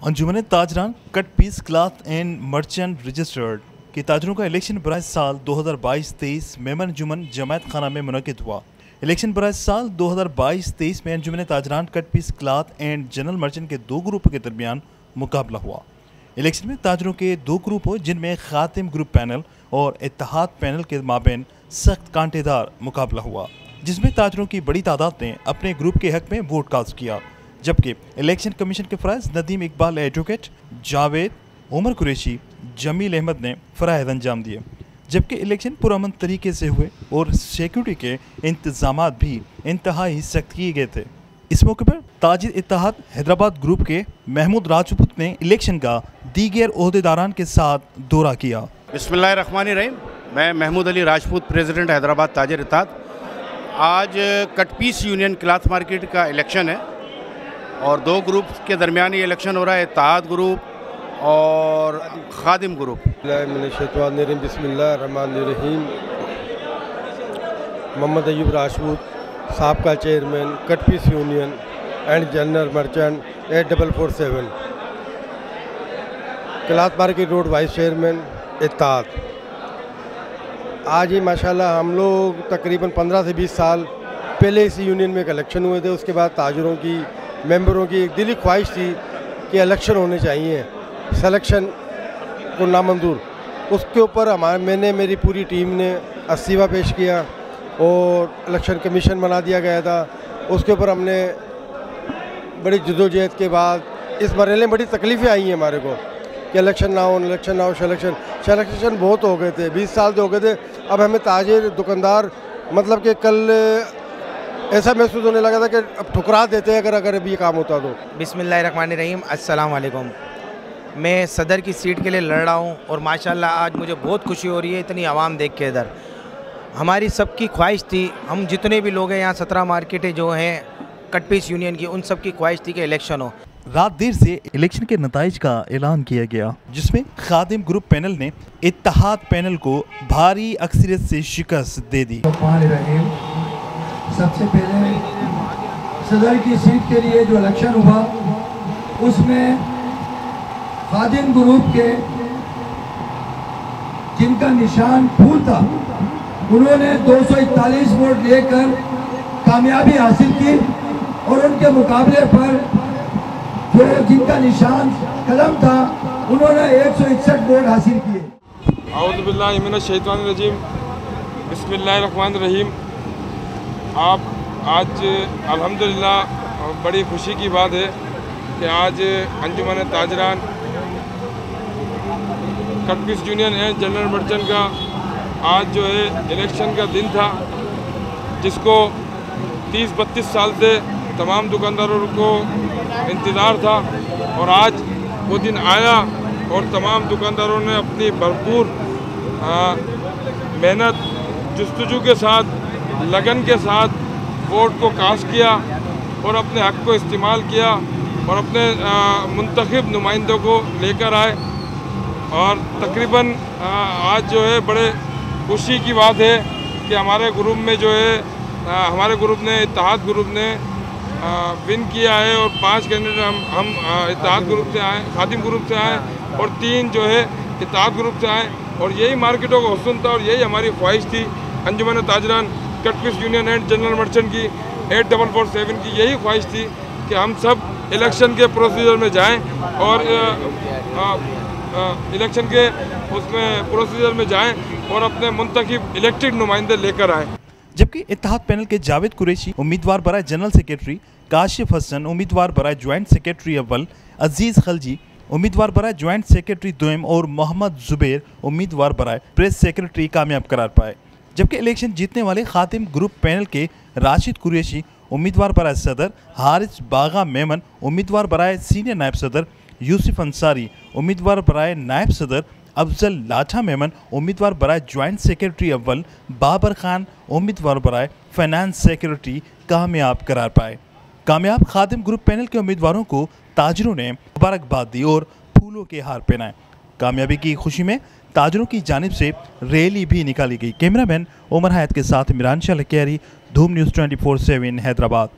अंजुमन ताजरान cut piece cloth and merchant registered के ताजरों का इलेक्शन बराए साल 2022-23 मेमन अंजुमन जमायत खाना में मुनक़िद हुआ। इलेक्शन बराए साल 2022-23 में अंजुमन ताजरान cut piece cloth and general merchant के दो ग्रुपों के दरमियान मुकाबला हुआ। इलेक्शन में ताजरों के दो ग्रुप हो जिनमें खातिम ग्रुप पैनल और इत्तेहाद पैनल के माबैन सख्त कांटेदार मुकाबला हुआ, जिसमें ताजरों की बड़ी तादाद ने अपने ग्रुप के हक में वोट कास्ट किया, जबकि इलेक्शन कमीशन के फ़राइज़ नदीम इकबाल एडवोकेट, जावेद, उमर कुरैशी, जमील अहमद ने फ़राइज़ अंजाम दिए। जबकि इलेक्शन पुरअमन तरीके से हुए और सिक्योरिटी के इंतजामात भी इंतहाई सख्त किए गए थे। इस मौके पर ताजिर इत्तेहाद हैदराबाद ग्रुप के महमूद राजपूत ने इलेक्शन का दीगर ओहदेदारान के साथ दौरा किया। बिस्मिल्लाहिर्रहमानिर्रहीम। मैं महमूद अली राजपूत, प्रेसिडेंट हैदराबाद ताजिर इत्तेहाद। आज cut piece union cloth market का इलेक्शन है और दो ग्रुप के दरमियान ये इलेक्शन हो रहा है, इत्तेहाद ग्रुप और खादिम ग्रुप। बिस्मिल्लाहिर्रहमानिर्रहीम। मोहम्मद अयूब राजपूत, साबका chairman cut piece union and general merchant 8447, cloth market road vice chairman इत्तेहाद। आज ही माशाल्लाह हम लोग तकरीबन 15 से 20 साल पहले इस यूनियन में एक इलेक्शन हुए थे। उसके बाद ताजरों की मेंबरों की एक दिली ख्वाहिश थी कि इलेक्शन होने चाहिए, सिलेक्शन को नामंजूर। उसके ऊपर मेरी पूरी टीम ने इस्तीफ़ा पेश किया और इलेक्शन कमीशन बना दिया गया था। उसके ऊपर हमने बड़ी जद्दोजहद के बाद इस मरहले में बड़ी तकलीफ़ें आई हैं हमारे को कि इलेक्शन ना हो, सिलेक्शन बहुत हो गए थे, 20 साल तो हो गए थे। अब हमें ताजिर दुकानदार मतलब कि कल ऐसा महसूस होने लगा था कि अब ठुकरा देते हैं अगर अभी काम होता तो। बिस्मिल्लाहिर्रहमानिर्रहीम। अस्सलाम वालेकुम। मैं सदर की सीट के लिए लड़ रहा हूँ और माशाल्लाह आज मुझे बहुत खुशी हो रही है इतनी आवाम देख के। इधर हमारी सबकी ख्वाहिश थी, हम जितने भी लोग हैं यहाँ 17 मार्केटें जो हैं कट पीस यूनियन की, उन सब की ख्वाहिश थी कि इलेक्शन हो। रात देर से इलेक्शन के नताइज का ऐलान किया गया, जिसमें खादिम ग्रुप पैनल ने इत्तेहाद पैनल को भारी अक्सरियत से शिकस्त दे दी। सबसे पहले सदर की सीट के लिए जो इलेक्शन हुआ उसमें खादिम ग्रुप के जिनका निशान फूल था उन्होंने 241 वोट लेकर कामयाबी हासिल की और उनके मुकाबले पर जो जिनका निशान कलम था उन्होंने 161 वोट हासिल किए। औज़ु बिल्लाहि मिनश शैतानिर रजीम। बिस्मिल्लाहिर्रहमानिर्रहीम। आप आज अल्हम्दुलिल्लाह बड़ी खुशी की बात है कि आज अंजुमन ताजरान cut piece union and general merchant का आज जो है इलेक्शन का दिन था, जिसको 30-32 साल से तमाम दुकानदारों को इंतज़ार था और आज वो दिन आया और तमाम दुकानदारों ने अपनी भरपूर मेहनत जुस्तजू के साथ, लगन के साथ वोट को कास्ट किया और अपने हक को इस्तेमाल किया और अपने मुंतखब नुमाइंदों को लेकर आए। और तकरीबन आज जो है बड़े खुशी की बात है कि हमारे ग्रुप में जो है हमारे ग्रुप ने इत्तेहाद ग्रुप ने विन किया है और 5 कैंडिडेट हम इत्तेहाद ग्रुप से आए, खादिम ग्रुप से आए और 3 जो है इत्तेहाद ग्रुप से आए। और यही मार्केटों का हुस्न था और यही हमारी ख्वाहिश थी अंजुमन ताजरान cut piece union and general merchant की 8447 की यही ख्वाहिश थी कि हम सब इलेक्शन के प्रोसीजर में जाएं और इलेक्शन के उसमें प्रोसीजर में जाएं और अपने मुंतखब इलेक्टेड नुमाइंदे लेकर आएँ। जबकि इत्तेहाद पैनल के जावेद कुरैशी उम्मीदवार बराए जनरल सेक्रेटरी, काशिफ हसन उम्मीदवार बराए ज्वाइंट सेक्रेटरी अव्वल, अजीज़ खलजी उम्मीदवार बराए ज्वाइंट सेक्रेटरी दोयम और मोहम्मद जुबैर उम्मीदवार बराए प्रेस सेक्रेटरी कामयाब करार पाए। जबकि इलेक्शन जीतने वाले खातिम ग्रुप पैनल के राशिद कुरैशी उम्मीदवार बराए सदर, हारिस बागा मेमन उम्मीदवार बराए सीनियर नायब सदर, यूसुफ अंसारी उम्मीदवार बराए नायब सदर, अफजल लाठा मेमन उम्मीदवार बराए ज्वाइंट सेक्रेटरी अव्वल, बाबर खान उम्मीदवार बराए फाइनेंस सेक्रेटरी कामयाब करार पाए। कामयाब खादिम ग्रुप पैनल के उम्मीदवारों को ताजरों ने मुबारकबाद दी और फूलों के हार पहनाए। कामयाबी की खुशी में ताजरों की जानिब से रैली भी निकाली गई। कैमरामैन उमर हयात के साथ इमरान शाह लकियारी, धूम न्यूज़ 24/7 हैदराबाद।